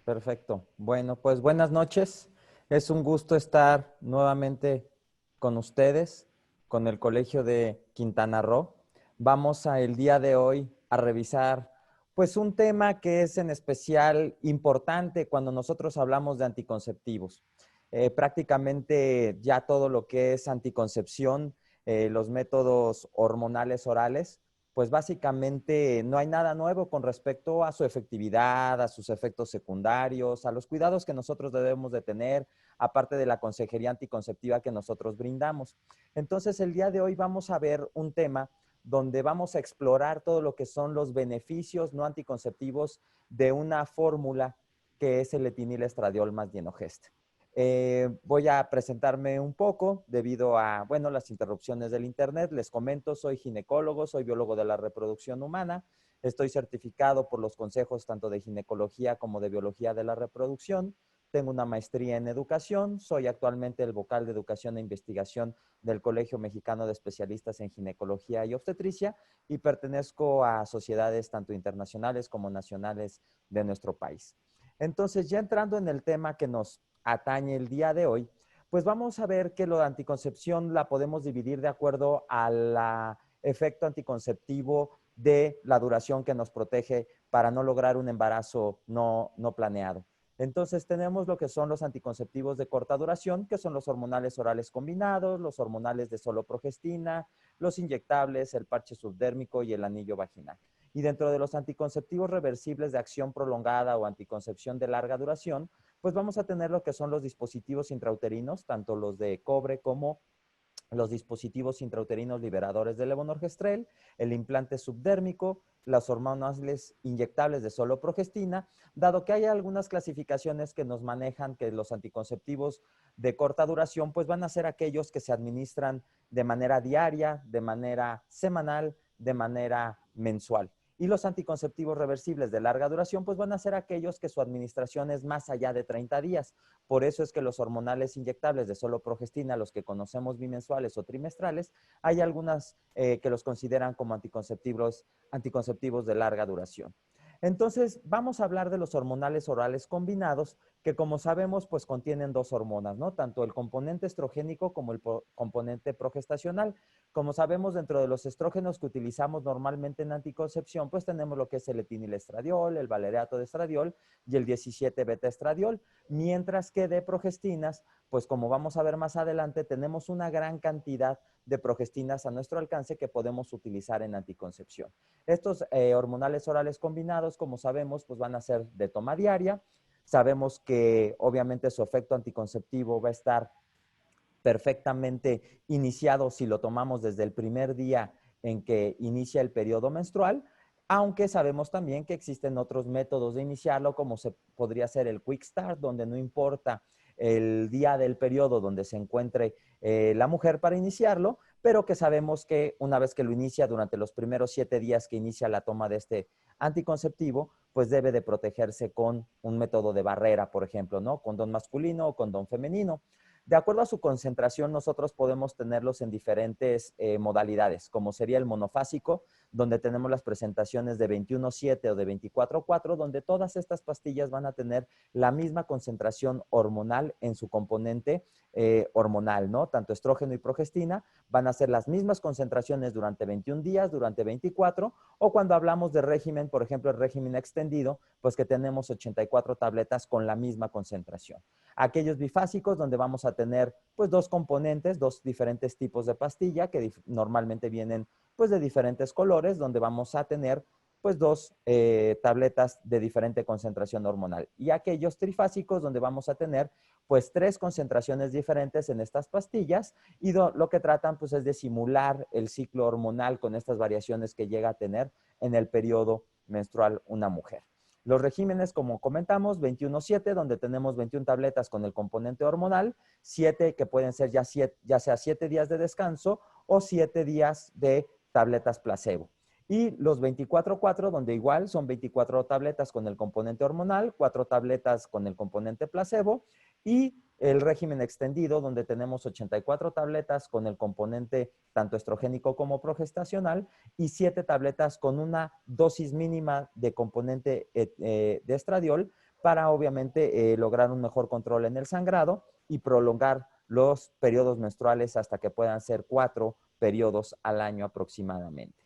Perfecto. Bueno, pues buenas noches. Es un gusto estar nuevamente con ustedes, con el Colegio de Quintana Roo. Vamos el día de hoy a revisar pues un tema que es en especial importante cuando nosotros hablamos de anticonceptivos. Prácticamente ya todo lo que es anticoncepción, los métodos hormonales orales, pues básicamente no hay nada nuevo con respecto a su efectividad, a sus efectos secundarios, a los cuidados que nosotros debemos de tener, aparte de la consejería anticonceptiva que nosotros brindamos. Entonces, el día de hoy vamos a ver un tema donde vamos a explorar todo lo que son los beneficios no anticonceptivos de una fórmula que es el etinilestradiol más dienogest. Voy a presentarme un poco debido a, bueno, las interrupciones del internet. Les comento, soy ginecólogo, soy biólogo de la reproducción humana. Estoy certificado por los consejos tanto de ginecología como de biología de la reproducción. Tengo una maestría en educación. Soy actualmente el vocal de educación e investigación del Colegio Mexicano de Especialistas en Ginecología y Obstetricia y pertenezco a sociedades tanto internacionales como nacionales de nuestro país. Entonces, ya entrando en el tema que nos atañe el día de hoy, pues vamos a ver que lo de anticoncepción la podemos dividir de acuerdo al efecto anticonceptivo de la duración que nos protege para no lograr un embarazo no planeado. Entonces tenemos lo que son los anticonceptivos de corta duración, que son los hormonales orales combinados, los hormonales de solo progestina, los inyectables, el parche subdérmico y el anillo vaginal. Y dentro de los anticonceptivos reversibles de acción prolongada o anticoncepción de larga duración, pues vamos a tener lo que son los dispositivos intrauterinos, tanto los de cobre como los dispositivos intrauterinos liberadores de levonorgestrel, el implante subdérmico, las hormonales inyectables de solo progestina, dado que hay algunas clasificaciones que nos manejan que los anticonceptivos de corta duración pues van a ser aquellos que se administran de manera diaria, de manera semanal, de manera mensual. Y los anticonceptivos reversibles de larga duración pues van a ser aquellos que su administración es más allá de 30 días. Por eso es que los hormonales inyectables de solo progestina, los que conocemos bimensuales o trimestrales, hay algunas que los consideran como anticonceptivos de larga duración. Entonces, vamos a hablar de los hormonales orales combinados, que como sabemos, pues contienen dos hormonas, ¿no? Tanto el componente estrogénico como el componente progestacional. Como sabemos, dentro de los estrógenos que utilizamos normalmente en anticoncepción, pues tenemos lo que es el etinilestradiol, el valereato de estradiol y el 17-beta-estradiol, mientras que de progestinas, pues como vamos a ver más adelante, tenemos una gran cantidad de progestinas a nuestro alcance que podemos utilizar en anticoncepción. Estos hormonales orales combinados, como sabemos, pues van a ser de toma diaria. Sabemos que obviamente su efecto anticonceptivo va a estar perfectamente iniciado si lo tomamos desde el primer día en que inicia el periodo menstrual, aunque sabemos también que existen otros métodos de iniciarlo, como se podría ser el Quick Start, donde no importa el día del periodo donde se encuentre la mujer para iniciarlo, pero que sabemos que una vez que lo inicia durante los primeros 7 días que inicia la toma de este anticonceptivo, pues debe de protegerse con un método de barrera, por ejemplo, ¿no? Condón masculino o condón femenino. De acuerdo a su concentración, nosotros podemos tenerlos en diferentes modalidades, como sería el monofásico, donde tenemos las presentaciones de 21,7 o de 24,4, donde todas estas pastillas van a tener la misma concentración hormonal en su componente hormonal, ¿no? Tanto estrógeno y progestina van a ser las mismas concentraciones durante 21 días, durante 24, o cuando hablamos de régimen, por ejemplo, el régimen extendido, pues que tenemos 84 tabletas con la misma concentración. Aquellos bifásicos donde vamos a tener pues dos componentes, dos diferentes tipos de pastilla que normalmente vienen pues de diferentes colores, donde vamos a tener pues dos tabletas de diferente concentración hormonal. Y aquellos trifásicos donde vamos a tener pues 3 concentraciones diferentes en estas pastillas y lo que tratan pues es de simular el ciclo hormonal con estas variaciones que llega a tener en el periodo menstrual una mujer. Los regímenes, como comentamos, 21-7, donde tenemos 21 tabletas con el componente hormonal, 7 que pueden ser ya sea 7 días de descanso o 7 días de tabletas placebo. Y los 24-4, donde igual son 24 tabletas con el componente hormonal, 4 tabletas con el componente placebo, y el régimen extendido, donde tenemos 84 tabletas con el componente tanto estrogénico como progestacional y 7 tabletas con una dosis mínima de componente de estradiol para obviamente lograr un mejor control en el sangrado y prolongar los periodos menstruales hasta que puedan ser 4 periodos al año aproximadamente.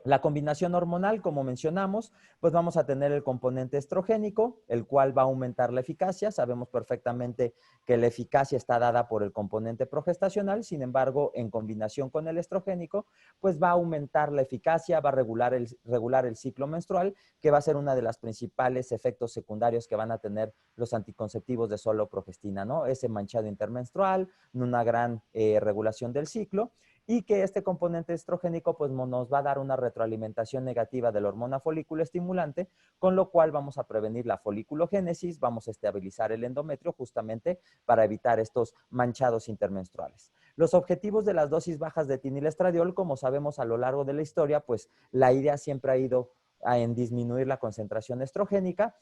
La combinación hormonal, como mencionamos, pues vamos a tener el componente estrogénico, el cual va a aumentar la eficacia. Sabemos perfectamente que la eficacia está dada por el componente progestacional, sin embargo, en combinación con el estrogénico, pues va a aumentar la eficacia, va a regular el ciclo menstrual, que va a ser uno de los principales efectos secundarios que van a tener los anticonceptivos de solo progestina, ¿no? Ese manchado intermenstrual, una gran regulación del ciclo, y que este componente estrogénico pues nos va a dar una retroalimentación negativa de la hormona folículo estimulante, con lo cual vamos a prevenir la foliculogénesis, vamos a estabilizar el endometrio justamente para evitar estos manchados intermenstruales. Los objetivos de las dosis bajas de etinilestradiol, como sabemos a lo largo de la historia, pues la idea siempre ha ido en disminuir la concentración estrogénica.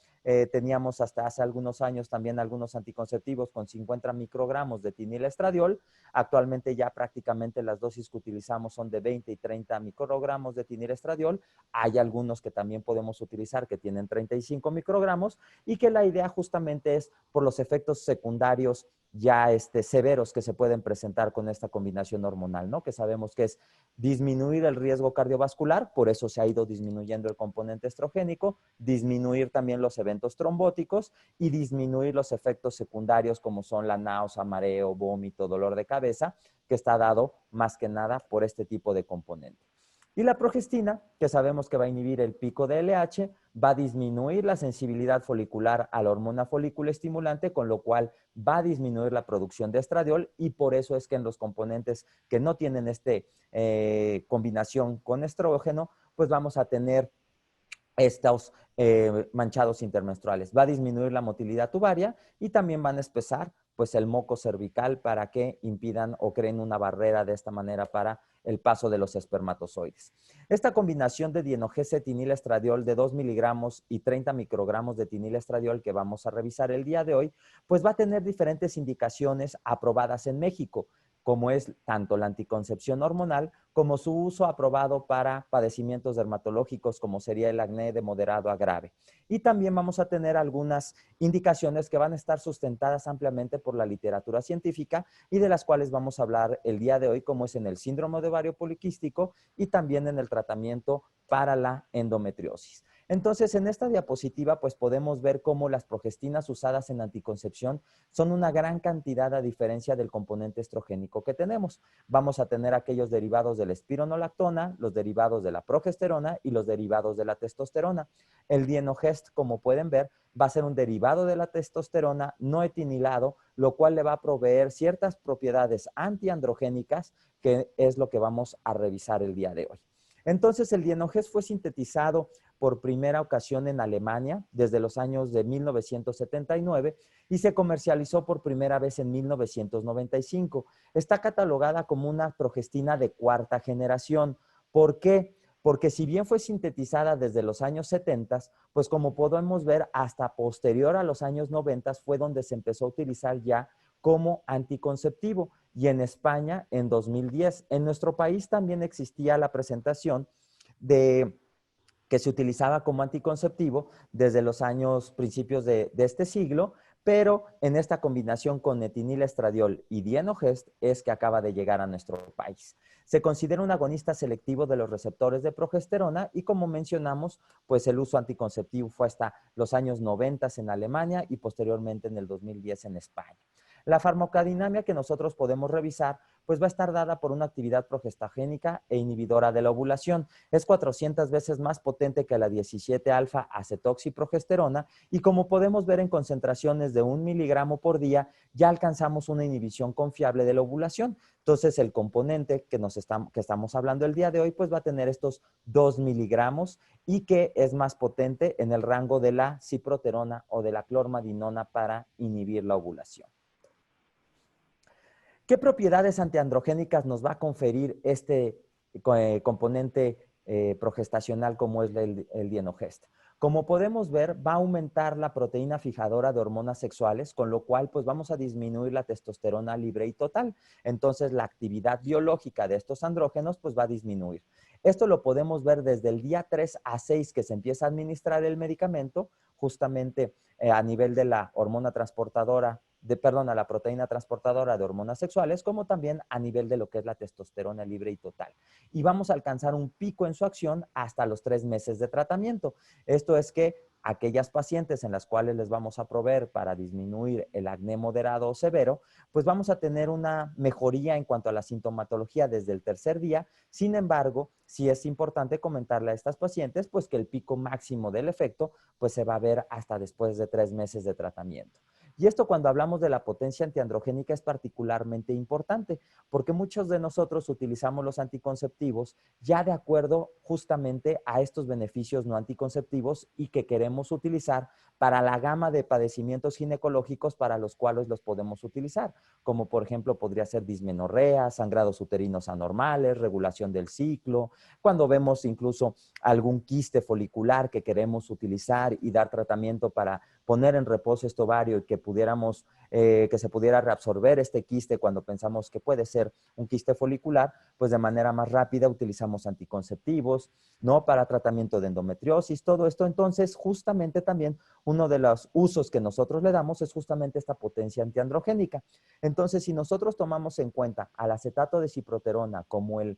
Teníamos hasta hace algunos años también algunos anticonceptivos con 50 microgramos de etinilestradiol. Actualmente ya prácticamente las dosis que utilizamos son de 20 y 30 microgramos de etinilestradiol. Hay algunos que también podemos utilizar que tienen 35 microgramos y que la idea justamente es por los efectos secundarios ya severos que se pueden presentar con esta combinación hormonal, ¿no? Que sabemos que es disminuir el riesgo cardiovascular, por eso se ha ido disminuyendo el componente estrogénico, disminuir también los eventos trombóticos y disminuir los efectos secundarios como son la náusea, mareo, vómito, dolor de cabeza, que está dado más que nada por este tipo de componente. Y la progestina, que sabemos que va a inhibir el pico de LH, va a disminuir la sensibilidad folicular a la hormona folículo estimulante, con lo cual va a disminuir la producción de estradiol, y por eso es que en los componentes que no tienen combinación con estrógeno, pues vamos a tener estos manchados intermenstruales. Va a disminuir la motilidad tubaria y también van a espesar pues el moco cervical para que impidan o creen una barrera de esta manera para el paso de los espermatozoides. Esta combinación de dienogés etinilestradiol de 2 miligramos y 30 microgramos de etinilestradiol que vamos a revisar el día de hoy, pues va a tener diferentes indicaciones aprobadas en México, como es tanto la anticoncepción hormonal como su uso aprobado para padecimientos dermatológicos como sería el acné de moderado a grave. Y también vamos a tener algunas indicaciones que van a estar sustentadas ampliamente por la literatura científica y de las cuales vamos a hablar el día de hoy, como es en el síndrome de ovario poliquístico y también en el tratamiento para la endometriosis. Entonces, en esta diapositiva, pues podemos ver cómo las progestinas usadas en anticoncepción son una gran cantidad a diferencia del componente estrogénico que tenemos. Vamos a tener aquellos derivados de la espironolactona, los derivados de la progesterona y los derivados de la testosterona. El dienogest, como pueden ver, va a ser un derivado de la testosterona no etinilado, lo cual le va a proveer ciertas propiedades antiandrogénicas, que es lo que vamos a revisar el día de hoy. Entonces, el dienogés fue sintetizado por primera ocasión en Alemania desde los años de 1979 y se comercializó por primera vez en 1995. Está catalogada como una progestina de cuarta generación. ¿Por qué? Porque si bien fue sintetizada desde los años 70, pues como podemos ver, hasta posterior a los años 90 fue donde se empezó a utilizar ya como anticonceptivo, y en España en 2010. En nuestro país también existía la presentación de que se utilizaba como anticonceptivo desde los años principios de este siglo, pero en esta combinación con etinilestradiol y dienogest es que acaba de llegar a nuestro país. Se considera un agonista selectivo de los receptores de progesterona y, como mencionamos, pues el uso anticonceptivo fue hasta los años 90 en Alemania y posteriormente en el 2010 en España. La farmacodinámica que nosotros podemos revisar pues va a estar dada por una actividad progestagénica e inhibidora de la ovulación. Es 400 veces más potente que la 17-alfa-acetoxiprogesterona y, como podemos ver en concentraciones de 1 miligramo por día, ya alcanzamos una inhibición confiable de la ovulación. Entonces, el componente que estamos hablando el día de hoy pues va a tener estos 2 miligramos y que es más potente en el rango de la ciproterona o de la clormadinona para inhibir la ovulación. ¿Qué propiedades antiandrogénicas nos va a conferir este componente progestacional como es el dienogest? Como podemos ver, va a aumentar la proteína fijadora de hormonas sexuales, con lo cual pues vamos a disminuir la testosterona libre y total. Entonces, la actividad biológica de estos andrógenos pues va a disminuir. Esto lo podemos ver desde el día 3 a 6 que se empieza a administrar el medicamento, justamente a nivel de la hormona transportadora, a la proteína transportadora de hormonas sexuales, como también a nivel de lo que es la testosterona libre y total. Y vamos a alcanzar un pico en su acción hasta los 3 meses de tratamiento. Esto es que aquellas pacientes en las cuales les vamos a proveer para disminuir el acné moderado o severo, pues vamos a tener una mejoría en cuanto a la sintomatología desde el tercer día. Sin embargo, sí es importante comentarle a estas pacientes pues que el pico máximo del efecto pues se va a ver hasta después de 3 meses de tratamiento. Y esto cuando hablamos de la potencia antiandrogénica es particularmente importante porque muchos de nosotros utilizamos los anticonceptivos ya de acuerdo justamente a estos beneficios no anticonceptivos y que queremos utilizar para la gama de padecimientos ginecológicos para los cuales los podemos utilizar, como por ejemplo podría ser dismenorrea, sangrados uterinos anormales, regulación del ciclo, cuando vemos incluso algún quiste folicular que queremos utilizar y dar tratamiento para poner en reposo este ovario y que pudiéramos, que se pudiera reabsorber este quiste cuando pensamos que puede ser un quiste folicular, pues de manera más rápida utilizamos anticonceptivos, ¿no? Para tratamiento de endometriosis, todo esto. Entonces, justamente también uno de los usos que nosotros le damos es justamente esta potencia antiandrogénica. Entonces, si nosotros tomamos en cuenta al acetato de ciproterona como el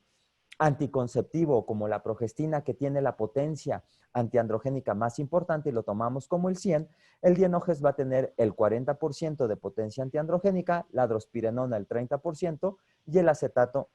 anticonceptivo, como la progestina que tiene la potencia antiandrogénica más importante y lo tomamos como el 100, el Dienoges va a tener el 40% de potencia antiandrogénica, la drospirenona el 30% y el acetato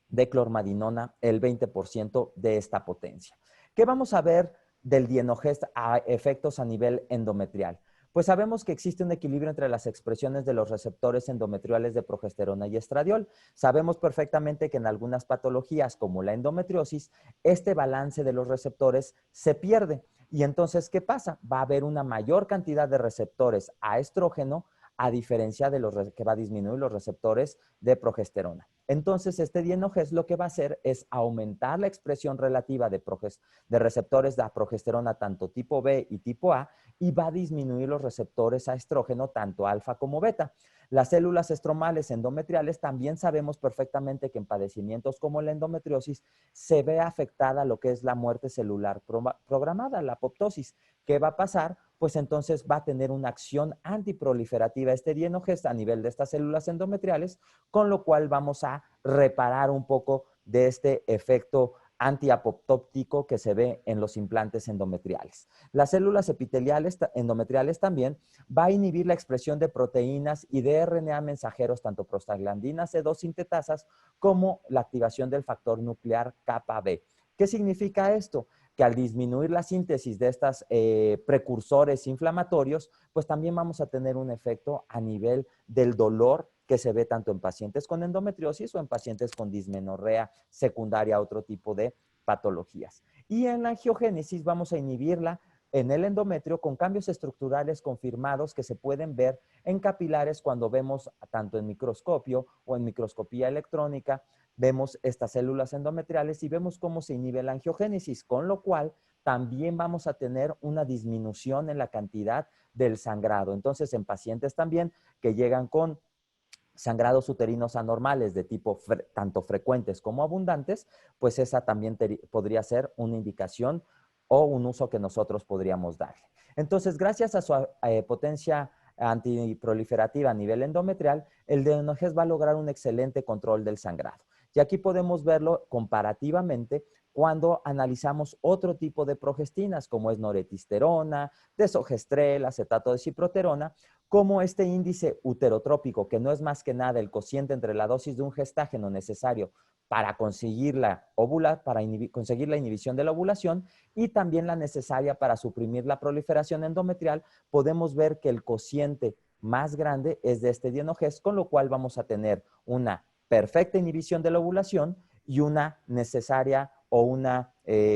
de clormadinona el 20% de esta potencia. ¿Qué vamos a ver del Dienogest a efectos a nivel endometrial? Pues sabemos que existe un equilibrio entre las expresiones de los receptores endometriales de progesterona y estradiol. Sabemos perfectamente que en algunas patologías como la endometriosis, este balance de los receptores se pierde. Y entonces, ¿qué pasa? Va a haber una mayor cantidad de receptores a estrógeno a diferencia de los que va a disminuir los receptores de progesterona. Entonces, este Dienogest lo que va a hacer es aumentar la expresión relativa de receptores de progesterona tanto tipo B y tipo A y va a disminuir los receptores a estrógeno tanto alfa como beta. Las células estromales endometriales también sabemos perfectamente que en padecimientos como la endometriosis se ve afectada lo que es la muerte celular programada, la apoptosis. ¿Qué va a pasar? Pues entonces va a tener una acción antiproliferativa este Dienogest a nivel de estas células endometriales, con lo cual vamos a reparar un poco de este efecto antiapoptóptico que se ve en los implantes endometriales. Las células epiteliales endometriales también va a inhibir la expresión de proteínas y de RNA mensajeros, tanto prostaglandina C2 sintetasas como la activación del factor nuclear kappa B. ¿Qué significa esto? Que al disminuir la síntesis de estos precursores inflamatorios, pues también vamos a tener un efecto a nivel del dolor que se ve tanto en pacientes con endometriosis o en pacientes con dismenorrea secundaria a otro tipo de patologías. Y en la angiogénesis vamos a inhibirla en el endometrio con cambios estructurales confirmados que se pueden ver en capilares cuando vemos tanto en microscopio o en microscopía electrónica, vemos estas células endometriales y vemos cómo se inhibe la angiogénesis, con lo cual también vamos a tener una disminución en la cantidad del sangrado. Entonces, en pacientes también que llegan con sangrados uterinos anormales de tipo tanto frecuentes como abundantes, pues esa también podría ser una indicación o un uso que nosotros podríamos darle. Entonces, gracias a su potencia antiproliferativa a nivel endometrial, el Dienogest va a lograr un excelente control del sangrado. Y aquí podemos verlo comparativamente cuando analizamos otro tipo de progestinas, como es noretisterona, desogestrel, acetato de ciproterona, como este índice uterotrópico, que no es más que nada el cociente entre la dosis de un gestágeno necesario para conseguir la conseguir la inhibición de la ovulación y también la necesaria para suprimir la proliferación endometrial, podemos ver que el cociente más grande es de este Dienogest, con lo cual vamos a tener una perfecta inhibición de la ovulación y una necesaria o una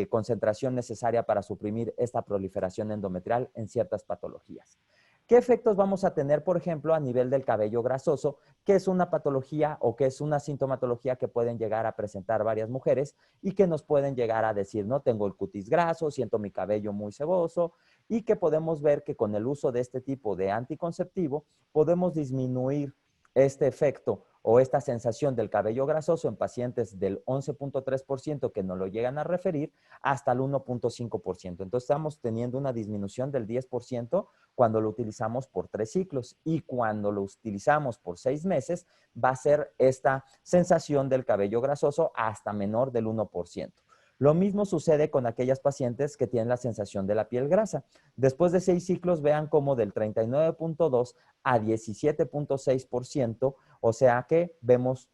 concentración necesaria para suprimir esta proliferación endometrial en ciertas patologías. ¿Qué efectos vamos a tener, por ejemplo, a nivel del cabello grasoso, que es una patología o que es una sintomatología que pueden llegar a presentar varias mujeres y que nos pueden llegar a decir, no, tengo el cutis graso, siento mi cabello muy seboso y que podemos ver que con el uso de este tipo de anticonceptivo podemos disminuir este efecto o esta sensación del cabello grasoso en pacientes del 11.3% que no lo llegan a referir hasta el 1.5%. Entonces estamos teniendo una disminución del 10% cuando lo utilizamos por 3 ciclos y cuando lo utilizamos por 6 meses va a ser esta sensación del cabello grasoso hasta menor del 1%. Lo mismo sucede con aquellas pacientes que tienen la sensación de la piel grasa. Después de 6 ciclos, vean cómo del 39.2 a 17.6%, o sea que vemos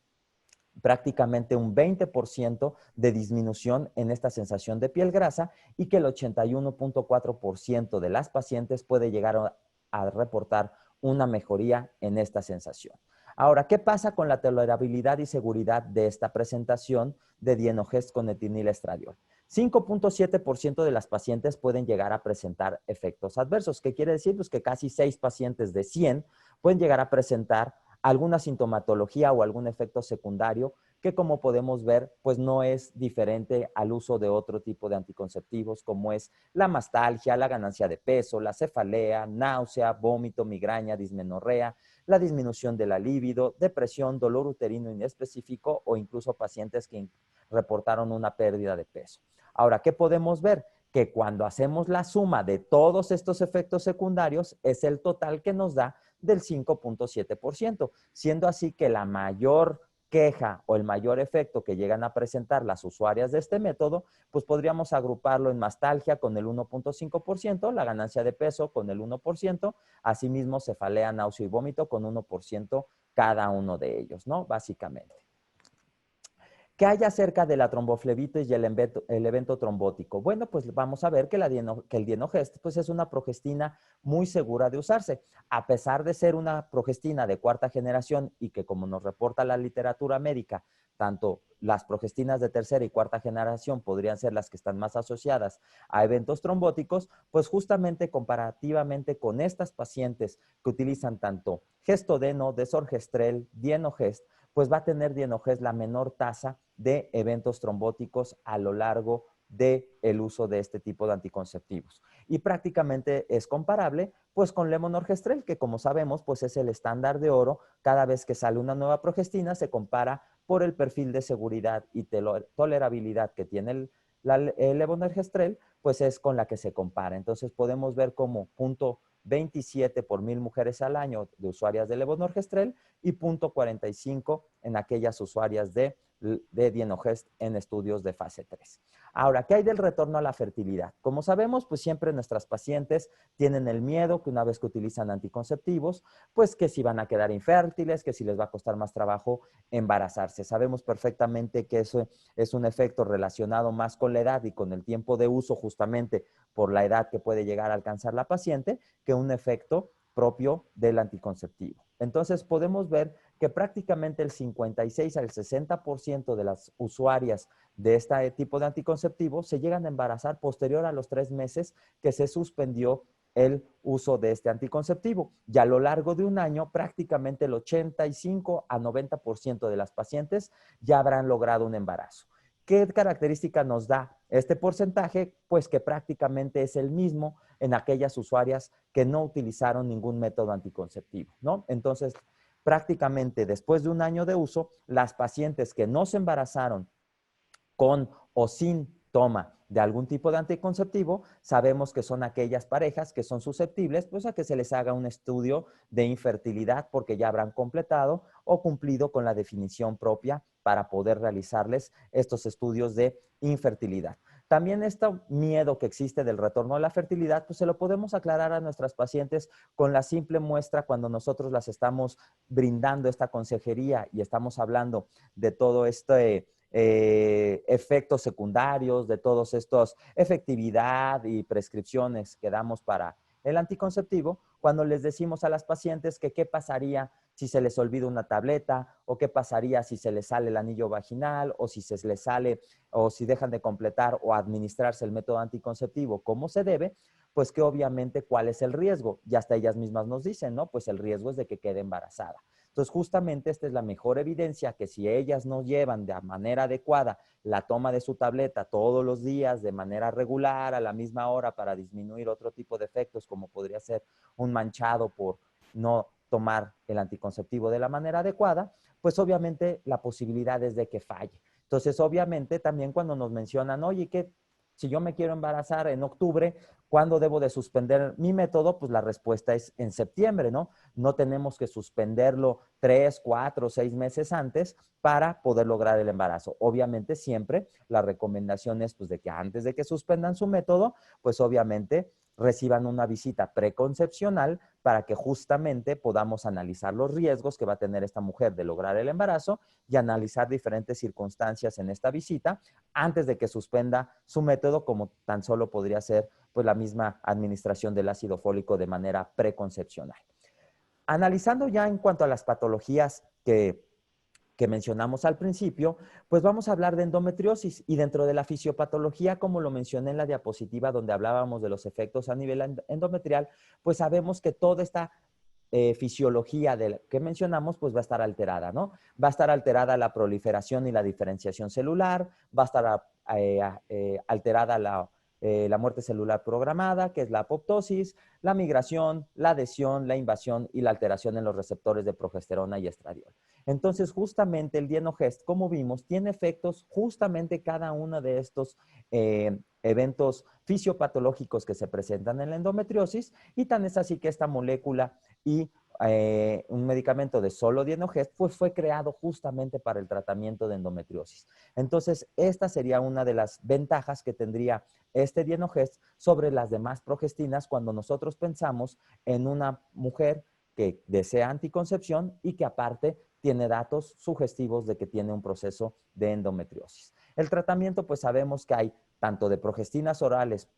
prácticamente un 20% de disminución en esta sensación de piel grasa y que el 81.4% de las pacientes puede llegar a reportar una mejoría en esta sensación. Ahora, ¿qué pasa con la tolerabilidad y seguridad de esta presentación de Dienogest con etinilestradiol? 5.7% de las pacientes pueden llegar a presentar efectos adversos. ¿Qué quiere decir? Pues que casi 6 pacientes de 100 pueden llegar a presentar alguna sintomatología o algún efecto secundario que, como podemos ver, pues no es diferente al uso de otro tipo de anticonceptivos, como es la mastalgia, la ganancia de peso, la cefalea, náusea, vómito, migraña, dismenorrea, la disminución de la libido, depresión, dolor uterino inespecífico o incluso pacientes que reportaron una pérdida de peso. Ahora, ¿qué podemos ver? Que cuando hacemos la suma de todos estos efectos secundarios es el total que nos da del 5.7%, siendo así que la mayor queja o el mayor efecto que llegan a presentar las usuarias de este método, pues podríamos agruparlo en mastalgia con el 1.5%, la ganancia de peso con el 1%, asimismo cefalea, náusea y vómito con 1% cada uno de ellos, ¿no? Básicamente. ¿Qué hay acerca de la tromboflebitis y el evento trombótico? Bueno, pues vamos a ver que el Dienogest pues es una progestina muy segura de usarse. A pesar de ser una progestina de 4ª generación y que, como nos reporta la literatura médica, tanto las progestinas de 3ª y 4ª generación podrían ser las que están más asociadas a eventos trombóticos, pues justamente comparativamente con estas pacientes que utilizan tanto Gestodeno, Desorgestrel, Dienogest, pues va a tener Dienogest la menor tasa de eventos trombóticos a lo largo del uso de este tipo de anticonceptivos. Y prácticamente es comparable pues con Levonorgestrel, que como sabemos pues es el estándar de oro. Cada vez que sale una nueva progestina se compara por el perfil de seguridad y tolerabilidad que tiene el Levonorgestrel, pues es con la que se compara. Entonces podemos ver como 0.27 por 1000 mujeres al año de usuarias de Levonorgestrel y 0.45 en aquellas usuarias de Dienogest en estudios de fase 3. Ahora, ¿qué hay del retorno a la fertilidad? Como sabemos, pues siempre nuestras pacientes tienen el miedo que una vez que utilizan anticonceptivos, pues que si van a quedar infértiles, que si les va a costar más trabajo embarazarse. Sabemos perfectamente que eso es un efecto relacionado más con la edad y con el tiempo de uso, justamente por la edad que puede llegar a alcanzar la paciente, que un efecto propio del anticonceptivo. Entonces podemos ver que prácticamente el 56 al 60% de las usuarias de este tipo de anticonceptivo se llegan a embarazar posterior a los 3 meses que se suspendió el uso de este anticonceptivo. Y a lo largo de un año, prácticamente el 85 a 90% de las pacientes ya habrán logrado un embarazo. ¿Qué característica nos da este porcentaje? Pues que prácticamente es el mismo en aquellas usuarias que no utilizaron ningún método anticonceptivo, ¿no? Entonces, prácticamente después de un año de uso, las pacientes que no se embarazaron con o sin toma de algún tipo de anticonceptivo, sabemos que son aquellas parejas que son susceptibles pues a que se les haga un estudio de infertilidad porque ya habrán completado o cumplido con la definición propia para poder realizarles estos estudios de infertilidad. También este miedo que existe del retorno a la fertilidad, pues se lo podemos aclarar a nuestras pacientes con la simple muestra cuando nosotros las estamos brindando esta consejería y estamos hablando de todo efectos secundarios, de todos estos efectividad y prescripciones que damos para el anticonceptivo, cuando les decimos a las pacientes que qué pasaría si se les olvida una tableta o qué pasaría si se les sale el anillo vaginal o si se les sale o si dejan de completar o administrarse el método anticonceptivo como se debe, pues que obviamente cuál es el riesgo. Y hasta ellas mismas nos dicen, ¿no? Pues el riesgo es de que quede embarazada. Entonces, justamente esta es la mejor evidencia que si ellas no llevan de manera adecuada la toma de su tableta todos los días de manera regular a la misma hora para disminuir otro tipo de efectos como podría ser un manchado por no tomar el anticonceptivo de la manera adecuada, pues obviamente la posibilidad es de que falle. Entonces, obviamente, también cuando nos mencionan, oye, ¿qué? Si yo me quiero embarazar en octubre, ¿cuándo debo de suspender mi método? Pues la respuesta es en septiembre, ¿no? No tenemos que suspenderlo 3, 4, 6 meses antes para poder lograr el embarazo. Obviamente siempre la recomendación es pues de que antes de que suspendan su método, pues obviamente reciban una visita preconcepcional para que justamente podamos analizar los riesgos que va a tener esta mujer de lograr el embarazo y analizar diferentes circunstancias en esta visita antes de que suspenda su método, como tan solo podría ser pues la misma administración del ácido fólico de manera preconcepcional. Analizando ya en cuanto a las patologías que mencionamos al principio, pues vamos a hablar de endometriosis y dentro de la fisiopatología, como lo mencioné en la diapositiva donde hablábamos de los efectos a nivel endometrial, pues sabemos que toda esta fisiología que mencionamos, pues va a estar alterada, ¿no? Va a estar alterada la proliferación y la diferenciación celular, va a estar alterada la muerte celular programada, que es la apoptosis, la migración, la adhesión, la invasión y la alteración en los receptores de progesterona y estradiol. Entonces, justamente el Dienogest, como vimos, tiene efectos justamente cada uno de estos eventos fisiopatológicos que se presentan en la endometriosis y tan es así que esta molécula y un medicamento de solo Dienogest pues fue creado justamente para el tratamiento de endometriosis. Entonces, esta sería una de las ventajas que tendría este Dienogest sobre las demás progestinas cuando nosotros pensamos en una mujer que desea anticoncepción y que aparte tiene datos sugestivos de que tiene un proceso de endometriosis. El tratamiento, pues sabemos que hay tanto de progestinas orales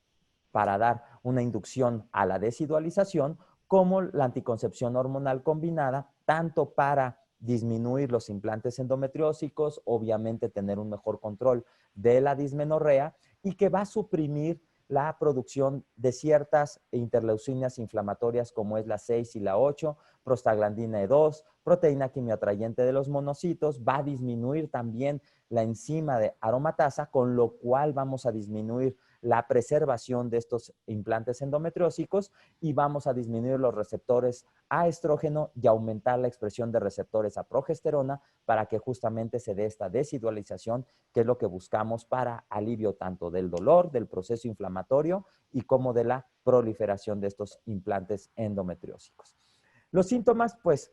para dar una inducción a la desidualización, como la anticoncepción hormonal combinada, tanto para disminuir los implantes endometriósicos, obviamente tener un mejor control de la dismenorrea y que va a suprimir la producción de ciertas interleucinas inflamatorias como es la 6 y la 8, prostaglandina E2, proteína quimioatrayente de los monocitos, va a disminuir también la enzima de aromatasa, con lo cual vamos a disminuir la preservación de estos implantes endometriósicos y vamos a disminuir los receptores a estrógeno y aumentar la expresión de receptores a progesterona para que justamente se dé esta desidualización, que es lo que buscamos para alivio tanto del dolor, del proceso inflamatorio y como de la proliferación de estos implantes endometriósicos. Los síntomas, pues,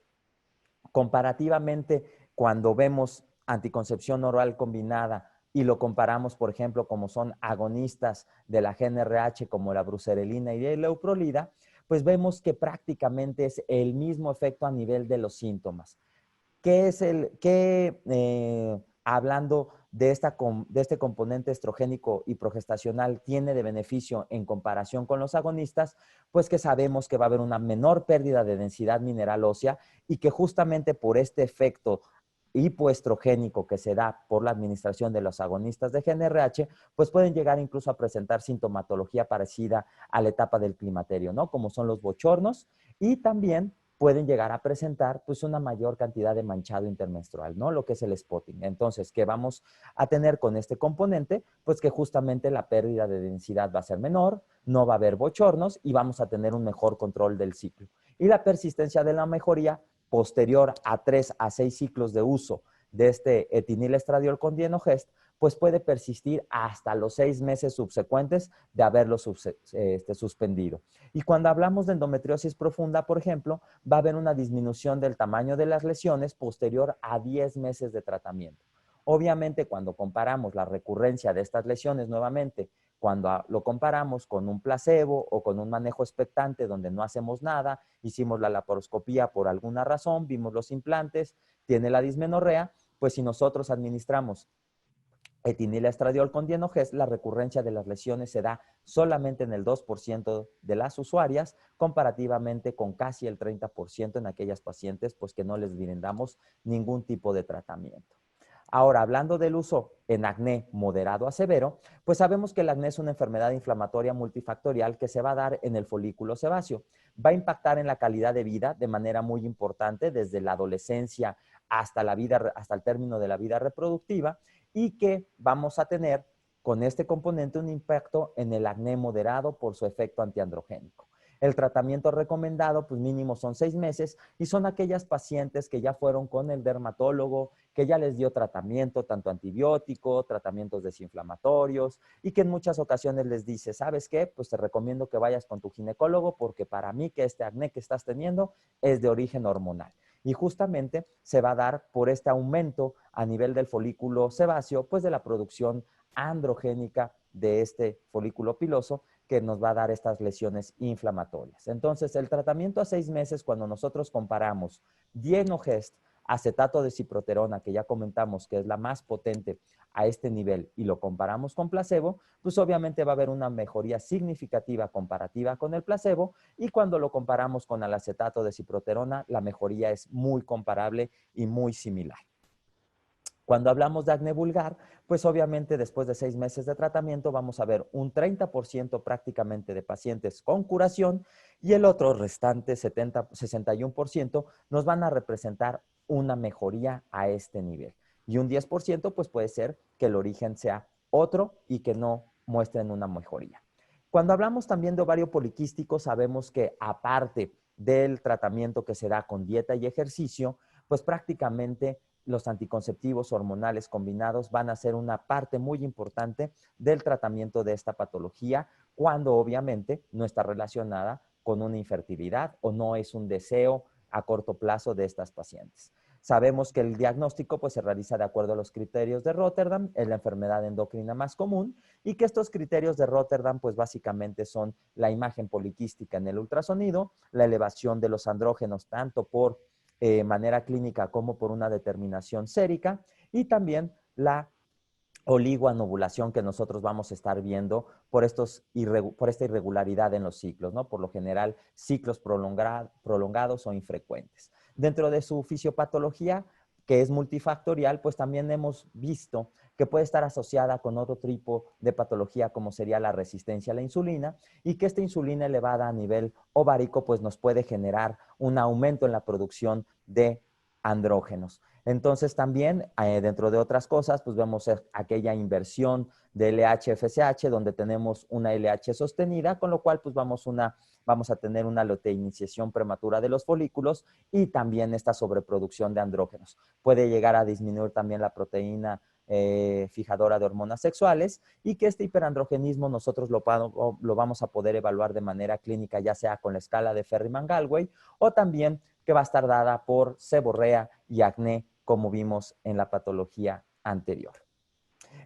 comparativamente, cuando vemos anticoncepción oral combinada y lo comparamos, por ejemplo, como son agonistas de la GnRH como la bruserelina y la leuprolida, pues vemos que prácticamente es el mismo efecto a nivel de los síntomas. Hablando de este componente estrogénico y progestacional, tiene de beneficio en comparación con los agonistas? Pues que sabemos que va a haber una menor pérdida de densidad mineral ósea y que justamente por este efecto hipoestrogénico que se da por la administración de los agonistas de GnRH, pues pueden llegar incluso a presentar sintomatología parecida a la etapa del climaterio, ¿no? Como son los bochornos y también pueden llegar a presentar pues una mayor cantidad de manchado intermenstrual, ¿no? Lo que es el spotting. Entonces, ¿qué vamos a tener con este componente? Pues que justamente la pérdida de densidad va a ser menor, no va a haber bochornos y vamos a tener un mejor control del ciclo. Y la persistencia de la mejoría posterior a 3 a 6 ciclos de uso de este etinilestradiol con Dienogest, pues puede persistir hasta los 6 meses subsecuentes de haberlo suspendido. Y cuando hablamos de endometriosis profunda, por ejemplo, va a haber una disminución del tamaño de las lesiones posterior a 10 meses de tratamiento. Obviamente, cuando comparamos la recurrencia de estas lesiones nuevamente, cuando lo comparamos con un placebo o con un manejo expectante donde no hacemos nada, hicimos la laparoscopía por alguna razón, vimos los implantes, tiene la dismenorrea, pues si nosotros administramos etinilestradiol con Dienogest, la recurrencia de las lesiones se da solamente en el 2% de las usuarias, comparativamente con casi el 30% en aquellas pacientes pues que no les brindamos ningún tipo de tratamiento. Ahora, hablando del uso en acné moderado a severo, pues sabemos que el acné es una enfermedad inflamatoria multifactorial que se va a dar en el folículo sebáceo. Va a impactar en la calidad de vida de manera muy importante desde la adolescencia hasta el término de la vida reproductiva y que vamos a tener con este componente un impacto en el acné moderado por su efecto antiandrogénico. El tratamiento recomendado, pues mínimo son 6 meses y son aquellas pacientes que ya fueron con el dermatólogo, que ya les dio tratamiento, tanto antibiótico, tratamientos desinflamatorios y que en muchas ocasiones les dice, ¿sabes qué? Pues te recomiendo que vayas con tu ginecólogo porque para mí que este acné que estás teniendo es de origen hormonal. Y justamente se va a dar por este aumento a nivel del folículo sebáceo, pues de la producción androgénica de este folículo piloso que nos va a dar estas lesiones inflamatorias. Entonces, el tratamiento a 6 meses, cuando nosotros comparamos Dienogest, acetato de ciproterona, que ya comentamos que es la más potente a este nivel, y lo comparamos con placebo, pues obviamente va a haber una mejoría significativa comparativa con el placebo, y cuando lo comparamos con el acetato de ciproterona, la mejoría es muy comparable y muy similar. Cuando hablamos de acné vulgar, pues obviamente después de 6 meses de tratamiento vamos a ver un 30% prácticamente de pacientes con curación y el otro restante 61% nos van a representar una mejoría a este nivel. Y un 10% pues puede ser que el origen sea otro y que no muestren una mejoría. Cuando hablamos también de ovario poliquístico, sabemos que aparte del tratamiento que se da con dieta y ejercicio, pues prácticamente los anticonceptivos hormonales combinados van a ser una parte muy importante del tratamiento de esta patología cuando obviamente no está relacionada con una infertilidad o no es un deseo a corto plazo de estas pacientes. Sabemos que el diagnóstico pues, se realiza de acuerdo a los criterios de Rotterdam, es la enfermedad endocrina más común, y que estos criterios de Rotterdam pues básicamente son la imagen poliquística en el ultrasonido, la elevación de los andrógenos tanto por manera clínica como por una determinación sérica y también la oligoanovulación que nosotros vamos a estar viendo por esta irregularidad en los ciclos, ¿no? Por lo general, ciclos prolongados o infrecuentes. Dentro de su fisiopatología, que es multifactorial, pues también hemos visto que puede estar asociada con otro tipo de patología como sería la resistencia a la insulina y que esta insulina elevada a nivel ovárico pues nos puede generar un aumento en la producción de andrógenos. Entonces también dentro de otras cosas pues vemos aquella inversión de LH-FSH donde tenemos una LH sostenida, con lo cual pues vamos a tener una luteinización prematura de los folículos y también esta sobreproducción de andrógenos. Puede llegar a disminuir también la proteína fijadora de hormonas sexuales y que este hiperandrogenismo nosotros lo vamos a poder evaluar de manera clínica, ya sea con la escala de Ferriman-Gallwey o también que va a estar dada por seborrea y acné, como vimos en la patología anterior.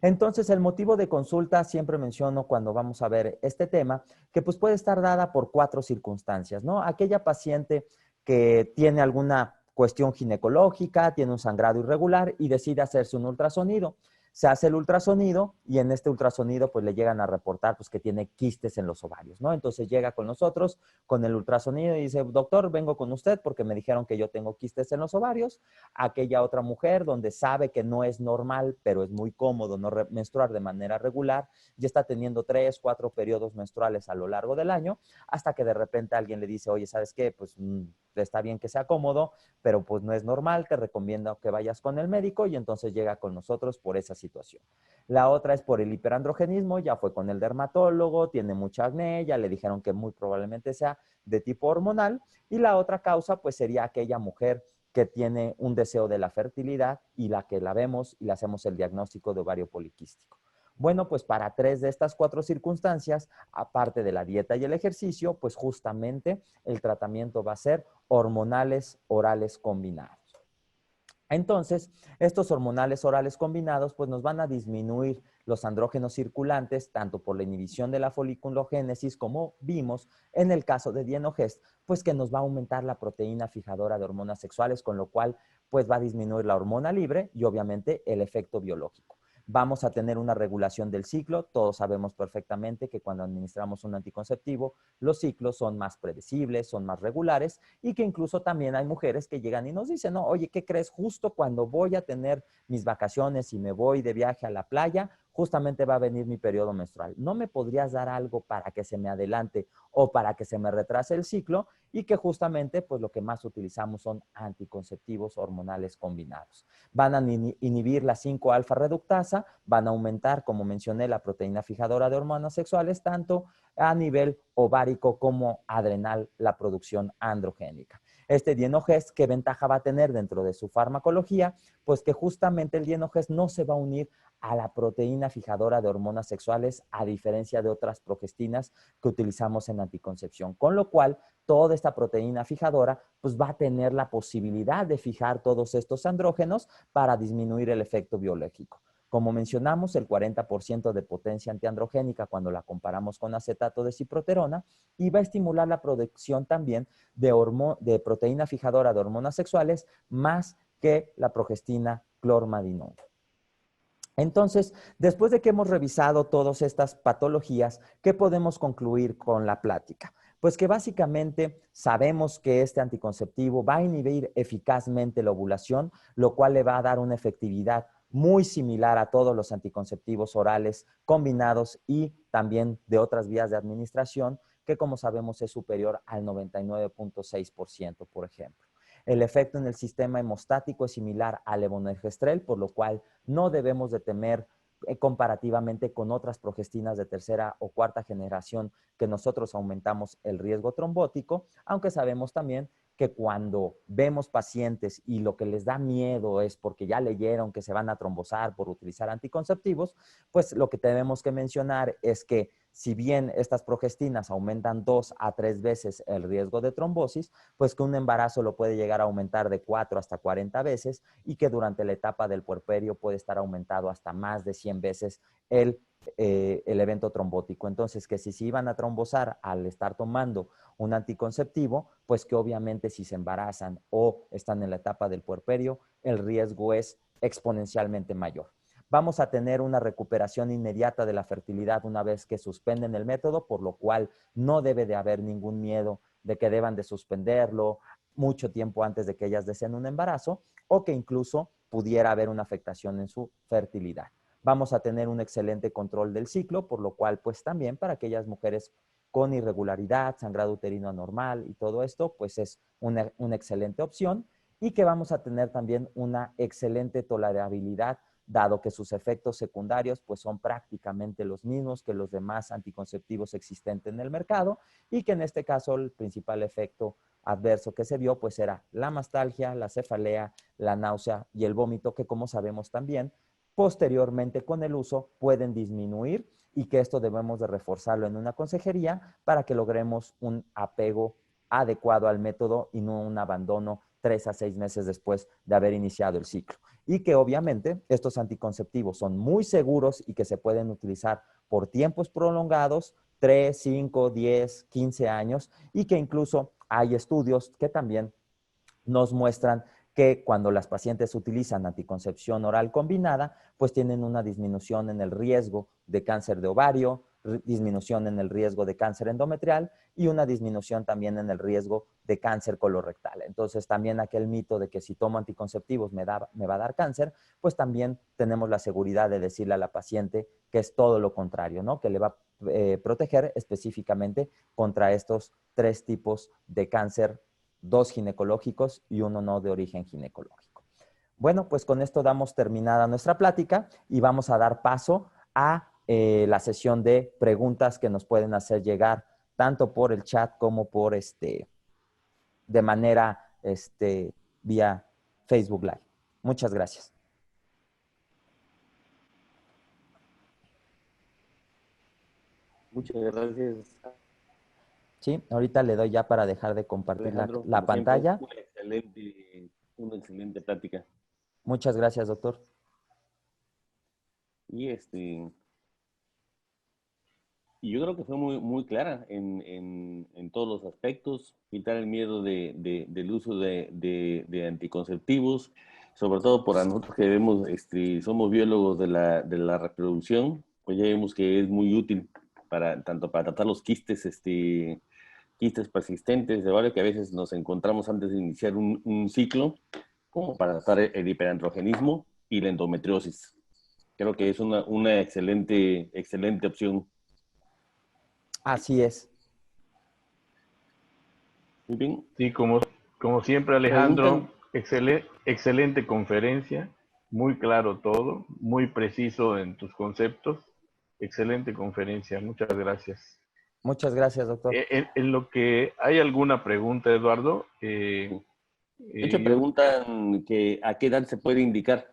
Entonces, el motivo de consulta siempre menciono cuando vamos a ver este tema, que pues puede estar dada por 4 circunstancias, ¿no? Aquella paciente que tiene alguna cuestión ginecológica, tiene un sangrado irregular y decide hacerse un ultrasonido. Se hace el ultrasonido y en este ultrasonido pues le llegan a reportar pues que tiene quistes en los ovarios, ¿no? Entonces llega con nosotros con el ultrasonido y dice, doctor, vengo con usted porque me dijeron que yo tengo quistes en los ovarios. Aquella otra mujer donde sabe que no es normal, pero es muy cómodo no menstruar de manera regular, ya está teniendo 3, 4 periodos menstruales a lo largo del año, hasta que de repente alguien le dice, oye, ¿sabes qué? Pues está bien que sea cómodo, pero pues no es normal, te recomiendo que vayas con el médico y entonces llega con nosotros por esa situación. La otra es por el hiperandrogenismo, ya fue con el dermatólogo, tiene mucha acné, ya le dijeron que muy probablemente sea de tipo hormonal y la otra causa pues sería aquella mujer que tiene un deseo de la fertilidad y la que la vemos y le hacemos el diagnóstico de ovario poliquístico. Bueno, pues para 3 de estas 4 circunstancias, aparte de la dieta y el ejercicio, pues justamente el tratamiento va a ser hormonales orales combinados. Entonces, estos hormonales orales combinados pues nos van a disminuir los andrógenos circulantes, tanto por la inhibición de la foliculogénesis, como vimos en el caso de Dienogest, pues que nos va a aumentar la proteína fijadora de hormonas sexuales, con lo cual pues va a disminuir la hormona libre y obviamente el efecto biológico. Vamos a tener una regulación del ciclo. Todos sabemos perfectamente que cuando administramos un anticonceptivo, los ciclos son más predecibles, son más regulares y que incluso también hay mujeres que llegan y nos dicen, no, oye, ¿qué crees? Justo cuando voy a tener mis vacaciones y me voy de viaje a la playa, justamente va a venir mi periodo menstrual. ¿No me podrías dar algo para que se me adelante o para que se me retrase el ciclo? Y que justamente pues lo que más utilizamos son anticonceptivos hormonales combinados. Van a inhibir la 5-alfa reductasa, van a aumentar, como mencioné, la proteína fijadora de hormonas sexuales, tanto a nivel ovárico como adrenal, la producción androgénica. Este dienogest, ¿qué ventaja va a tener dentro de su farmacología? Pues que justamente el dienogest no se va a unir a la proteína fijadora de hormonas sexuales, a diferencia de otras progestinas que utilizamos en anticoncepción, con lo cual toda esta proteína fijadora pues va a tener la posibilidad de fijar todos estos andrógenos para disminuir el efecto biológico. Como mencionamos, el 40% de potencia antiandrogénica cuando la comparamos con acetato de ciproterona, y va a estimular la producción también de proteína fijadora de hormonas sexuales más que la progestina clormadinol. Entonces, después de que hemos revisado todas estas patologías, ¿qué podemos concluir con la plática? Pues que básicamente sabemos que este anticonceptivo va a inhibir eficazmente la ovulación, lo cual le va a dar una efectividad muy similar a todos los anticonceptivos orales combinados y también de otras vías de administración, que como sabemos es superior al 99.6%, por ejemplo. El efecto en el sistema hemostático es similar al levonorgestrel, por lo cual no debemos de temer comparativamente con otras progestinas de tercera o cuarta generación que nosotros aumentamos el riesgo trombótico, aunque sabemos también que cuando vemos pacientes y lo que les da miedo es porque ya leyeron que se van a trombosar por utilizar anticonceptivos, pues lo que tenemos que mencionar es que si bien estas progestinas aumentan 2 a 3 veces el riesgo de trombosis, pues que un embarazo lo puede llegar a aumentar de 4 hasta 40 veces y que durante la etapa del puerperio puede estar aumentado hasta más de 100 veces el evento trombótico. Entonces, que si se iban a trombosar al estar tomando un anticonceptivo, pues que obviamente si se embarazan o están en la etapa del puerperio, el riesgo es exponencialmente mayor. Vamos a tener una recuperación inmediata de la fertilidad una vez que suspenden el método, por lo cual no debe de haber ningún miedo de que deban de suspenderlo mucho tiempo antes de que ellas deseen un embarazo o que incluso pudiera haber una afectación en su fertilidad. Vamos a tener un excelente control del ciclo, por lo cual pues también para aquellas mujeres con irregularidad, sangrado uterino anormal y todo esto, pues es una excelente opción, y que vamos a tener también una excelente tolerabilidad, dado que sus efectos secundarios pues son prácticamente los mismos que los demás anticonceptivos existentes en el mercado, y que en este caso el principal efecto adverso que se vio pues era la mastalgia, la cefalea, la náusea y el vómito, que como sabemos también posteriormente con el uso pueden disminuir, y que esto debemos de reforzarlo en una consejería para que logremos un apego adecuado al método y no un abandono 3 a 6 meses después de haber iniciado el ciclo. Y que obviamente estos anticonceptivos son muy seguros y que se pueden utilizar por tiempos prolongados, 3, 5, 10, 15 años, y que incluso hay estudios que también nos muestran que cuando las pacientes utilizan anticoncepción oral combinada, pues tienen una disminución en el riesgo de cáncer de ovario, disminución en el riesgo de cáncer endometrial y una disminución también en el riesgo de cáncer colorectal. Entonces, también aquel mito de que si tomo anticonceptivos me va a dar cáncer, pues también tenemos la seguridad de decirle a la paciente que es todo lo contrario, ¿no? Que le va a proteger específicamente contra estos 3 tipos de cáncer, 2 ginecológicos y 1 no de origen ginecológico. Bueno, pues con esto damos terminada nuestra plática y vamos a dar paso a la sesión de preguntas que nos pueden hacer llegar tanto por el chat como por de manera vía Facebook Live. Muchas gracias. Muchas gracias, Sí, ahorita le doy ya para dejar de compartir Alejandro. la Como siempre, pantalla. una excelente plática. Muchas gracias, doctor. Y y yo creo que fue muy clara en todos los aspectos, quitar el miedo del uso de anticonceptivos, sobre todo para nosotros que vemos, somos biólogos de la reproducción, pues ya vemos que es muy útil tanto para tratar los quistes, quistes persistentes, de varios que a veces nos encontramos antes de iniciar un ciclo, como para tratar el hiperandrogenismo y la endometriosis. Creo que es una excelente, excelente opción. Así es. Muy bien. Sí, como siempre, Preguntan, Alejandro, excelente conferencia, muy claro todo, muy preciso en tus conceptos. Excelente conferencia, muchas gracias. Muchas gracias, doctor. En lo que hay alguna pregunta, Eduardo, de hecho, yo, preguntan que a qué edad se puede indicar.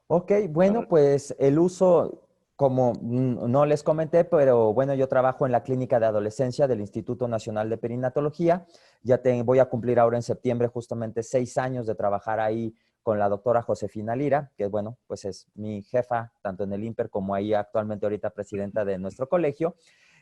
Ok, bueno, pues el uso, como no les comenté, pero bueno, yo trabajo en la clínica de adolescencia del Instituto Nacional de Perinatología. Voy a cumplir ahora en septiembre justamente 6 años de trabajar ahí con la doctora Josefina Lira, que bueno, pues es mi jefa, tanto en el INPER como ahí actualmente ahorita presidenta de nuestro colegio.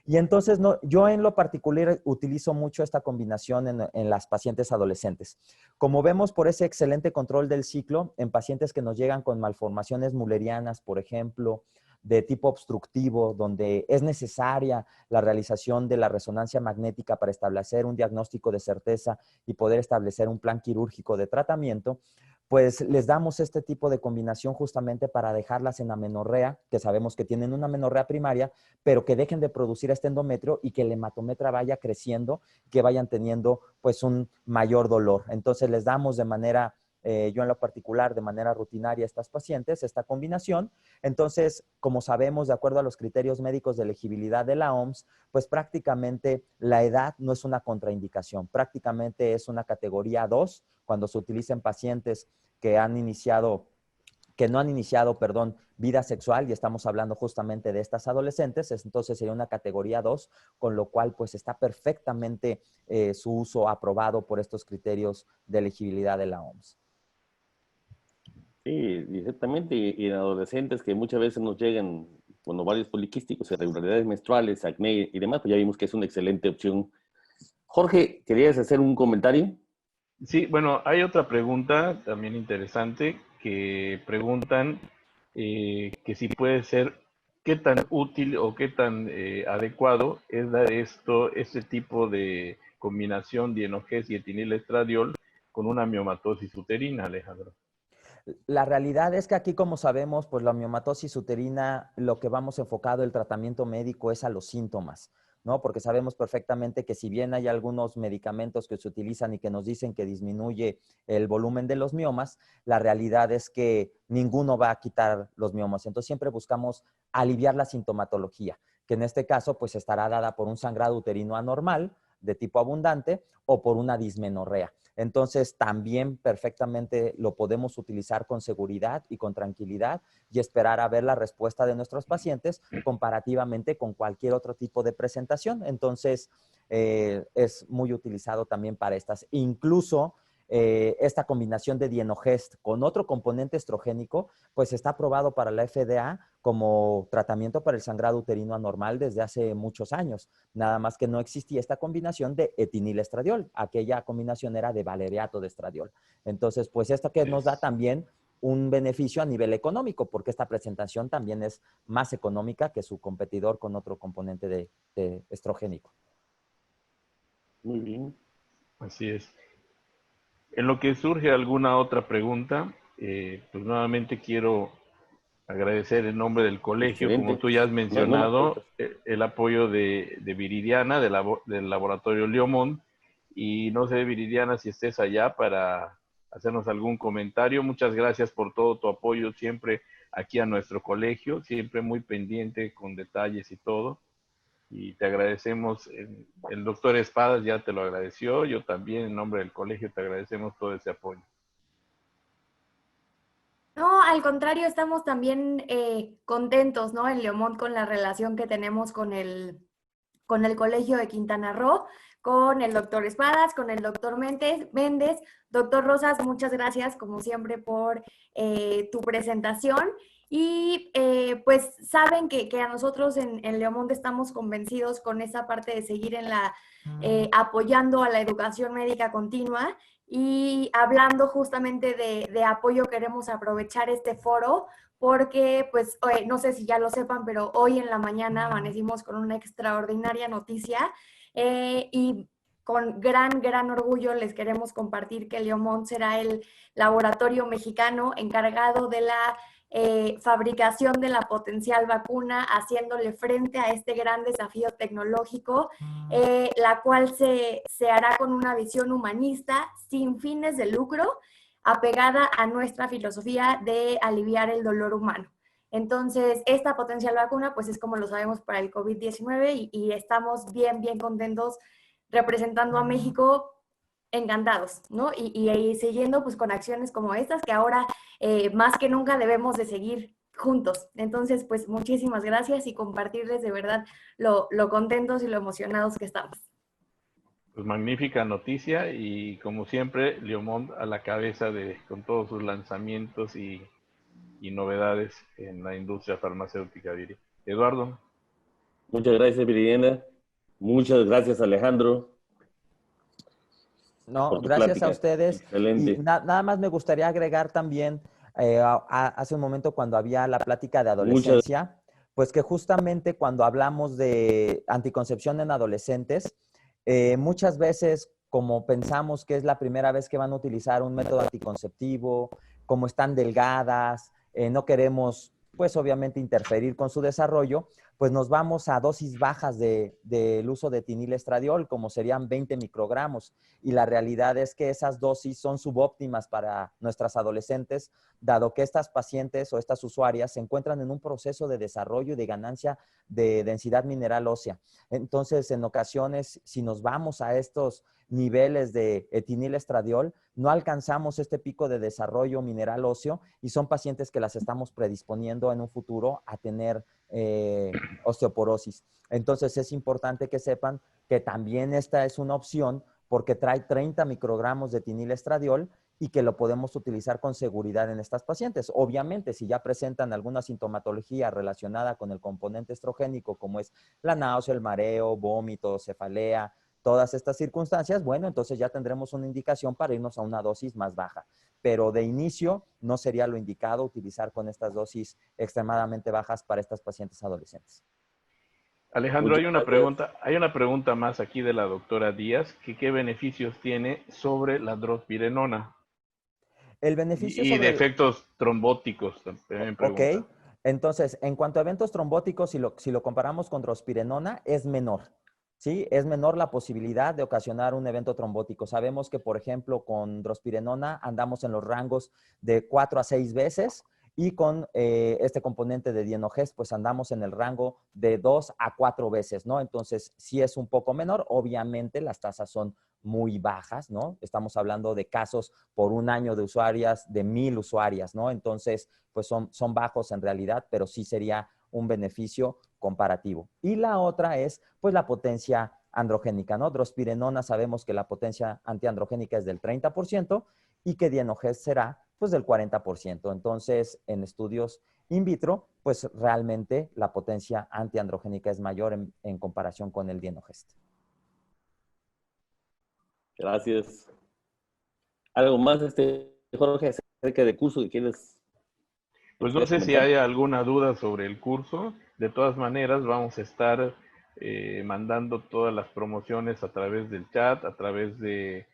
Y entonces no, yo en lo particular utilizo mucho esta combinación en las pacientes adolescentes. Como vemos por ese excelente control del ciclo en pacientes que nos llegan con malformaciones mullerianas, por ejemplo, de tipo obstructivo, donde es necesaria la realización de la resonancia magnética para establecer un diagnóstico de certeza y poder establecer un plan quirúrgico de tratamiento, pues les damos este tipo de combinación justamente para dejarlas en amenorrea, que sabemos que tienen una amenorrea primaria, pero que dejen de producir este endometrio y que el hematometra vaya creciendo, que vayan teniendo pues un mayor dolor. Entonces les damos de manera, yo en lo particular, de manera rutinaria a estas pacientes, esta combinación. Entonces, como sabemos, de acuerdo a los criterios médicos de elegibilidad de la OMS, pues prácticamente la edad no es una contraindicación, prácticamente es una categoría 2 cuando se utilicen pacientes que no han iniciado, perdón, vida sexual, y estamos hablando justamente de estas adolescentes, entonces sería una categoría 2, con lo cual pues está perfectamente su uso aprobado por estos criterios de elegibilidad de la OMS. Sí, exactamente. Y en adolescentes que muchas veces nos llegan con ovarios poliquísticos, irregularidades menstruales, acné y demás, pues ya vimos que es una excelente opción. Jorge, ¿querías hacer un comentario? sí, bueno, hay otra pregunta también interesante que preguntan que si puede ser, qué tan útil o qué tan adecuado es dar este tipo de combinación de dienogés y etinilestradiol con una miomatosis uterina, Alejandro. La realidad es que aquí, como sabemos, pues la miomatosis uterina, lo que vamos enfocado el tratamiento médico es a los síntomas, ¿no? Porque sabemos perfectamente que si bien hay algunos medicamentos que se utilizan y que nos dicen que disminuye el volumen de los miomas, la realidad es que ninguno va a quitar los miomas. Entonces siempre buscamos aliviar la sintomatología, que en este caso pues estará dada por un sangrado uterino anormal de tipo abundante o por una dismenorrea. Entonces, también perfectamente lo podemos utilizar con seguridad y con tranquilidad y esperar a ver la respuesta de nuestros pacientes comparativamente con cualquier otro tipo de presentación. Entonces, es muy utilizado también para estas. Incluso esta combinación de dienogest con otro componente estrogénico, pues está aprobado para la FDA como tratamiento para el sangrado uterino anormal desde hace muchos años. Nada más que no existía esta combinación de etinilestradiol. Aquella combinación era de valeriato de estradiol. Entonces, pues esto que nos da también un beneficio a nivel económico, porque esta presentación también es más económica que su competidor con otro componente de estrogénico. Muy bien. Así es. En lo que surge alguna otra pregunta, pues nuevamente quiero agradecer en nombre del colegio, como Excelente. tú ya has No, no más mencionado, preguntas. el apoyo de Viridiana, del laboratorio Leomón. Y no sé, Viridiana, si estés allá para hacernos algún comentario. Muchas gracias por todo tu apoyo siempre aquí a nuestro colegio, siempre muy pendiente con detalles y todo. Y te agradecemos, el doctor Espadas ya te lo agradeció, yo también en nombre del colegio te agradecemos todo ese apoyo. No, al contrario, estamos también contentos, ¿no? En Leomont con la relación que tenemos con el Colegio de Quintana Roo, con el doctor Espadas, con el doctor Méndez. Doctor Rosas, muchas gracias como siempre por tu presentación. Y pues saben que a nosotros en Leomont estamos convencidos con esa parte de seguir en apoyando a la educación médica continua. Y hablando justamente de apoyo, queremos aprovechar este foro porque, pues, no sé si ya lo sepan, pero hoy en la mañana amanecimos con una extraordinaria noticia y con gran orgullo les queremos compartir que Leomont será el laboratorio mexicano encargado de la fabricación de la potencial vacuna, haciéndole frente a este gran desafío tecnológico, la cual se hará con una visión humanista, sin fines de lucro, apegada a nuestra filosofía de aliviar el dolor humano. Entonces, esta potencial vacuna, pues es como lo sabemos para el COVID-19 y estamos bien, bien contentos representando a México, encantados, ¿no? Y siguiendo pues con acciones como estas que ahora más que nunca debemos de seguir juntos. Entonces, pues muchísimas gracias y compartirles de verdad lo contentos y lo emocionados que estamos. Pues magnífica noticia y como siempre, Leomont a la cabeza con todos sus lanzamientos y novedades en la industria farmacéutica, Viri. Eduardo. Muchas gracias, Viridiana. Muchas gracias, Alejandro. No, por tu gracias a plática. ustedes. Excelente. Y nada más me gustaría agregar también, hace un momento cuando había la plática de adolescencia, pues que justamente cuando hablamos de anticoncepción en adolescentes, muchas veces como pensamos que es la primera vez que van a utilizar un método anticonceptivo, como están delgadas, no queremos pues obviamente interferir con su desarrollo, pues nos vamos a dosis bajas del uso de etinilestradiol, como serían 20 microgramos. Y la realidad es que esas dosis son subóptimas para nuestras adolescentes, dado que estas pacientes o estas usuarias se encuentran en un proceso de desarrollo y de ganancia de densidad mineral ósea. Entonces, en ocasiones, si nos vamos a estos niveles de etinilestradiol, no alcanzamos este pico de desarrollo mineral óseo y son pacientes que las estamos predisponiendo en un futuro a tener osteoporosis. Entonces, es importante que sepan que también esta es una opción porque trae 30 microgramos de etinilestradiol y que lo podemos utilizar con seguridad en estas pacientes. Obviamente, si ya presentan alguna sintomatología relacionada con el componente estrogénico, como es la náusea, el mareo, vómito, cefalea, todas estas circunstancias, bueno, entonces ya tendremos una indicación para irnos a una dosis más baja. Pero de inicio no sería lo indicado utilizar con estas dosis extremadamente bajas para estas pacientes adolescentes. Alejandro, hay una pregunta más aquí de la doctora Díaz, que qué beneficios tiene sobre la drospirenona. El beneficio y sobre de efectos trombóticos también pregunta. Ok, entonces, en cuanto a eventos trombóticos, si lo comparamos con drospirenona, es menor. ¿Sí? Es menor la posibilidad de ocasionar un evento trombótico. Sabemos que, por ejemplo, con drospirenona andamos en los rangos de 4 a 6 veces y con este componente de dienogest, pues andamos en el rango de 2 a 4 veces, ¿no? Entonces, sí es un poco menor. Obviamente, las tasas son muy bajas, ¿no? Estamos hablando de casos por un año de usuarias, de 1000 usuarias, ¿no? Entonces, pues son bajos en realidad, pero sí sería un beneficio comparativo. Y la otra es, pues, la potencia androgénica, ¿no? Drospirenona sabemos que la potencia antiandrogénica es del 30% y que dienogest será, pues, del 40%. Entonces, en estudios in vitro, pues, realmente la potencia antiandrogénica es mayor en comparación con el dienogest. Gracias. ¿Algo más, Jorge, acerca del curso que quieres? Pues no sé si hay alguna duda sobre el curso. De todas maneras, vamos a estar mandando todas las promociones a través del chat, a través del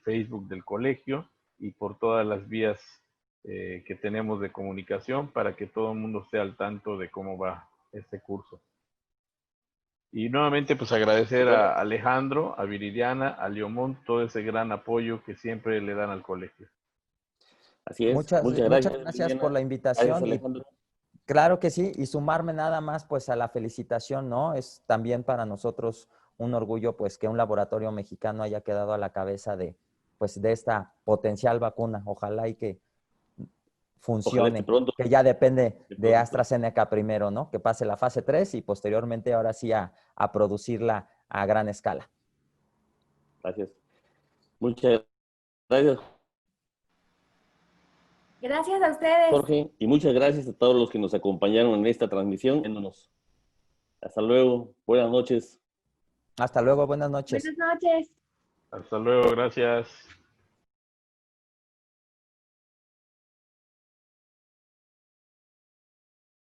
Facebook del colegio y por todas las vías que tenemos de comunicación para que todo el mundo esté al tanto de cómo va este curso. Y nuevamente, pues agradecer a Alejandro, a Viridiana, a Leomont, todo ese gran apoyo que siempre le dan al colegio. Así es. Muchas gracias por la invitación. Gracias, Alejandro. Claro que sí, y sumarme nada más pues a la felicitación, ¿no? Es también para nosotros un orgullo pues que un laboratorio mexicano haya quedado a la cabeza de esta potencial vacuna. Ojalá y que funcione, que ya depende de AstraZeneca primero, ¿no? Que pase la fase 3 y posteriormente ahora sí a producirla a gran escala. Gracias. Muchas gracias, Gracias a ustedes. Jorge, y muchas gracias a todos los que nos acompañaron en esta transmisión. Hasta luego. Buenas noches. Hasta luego. Buenas noches. Buenas noches. Hasta luego. Gracias.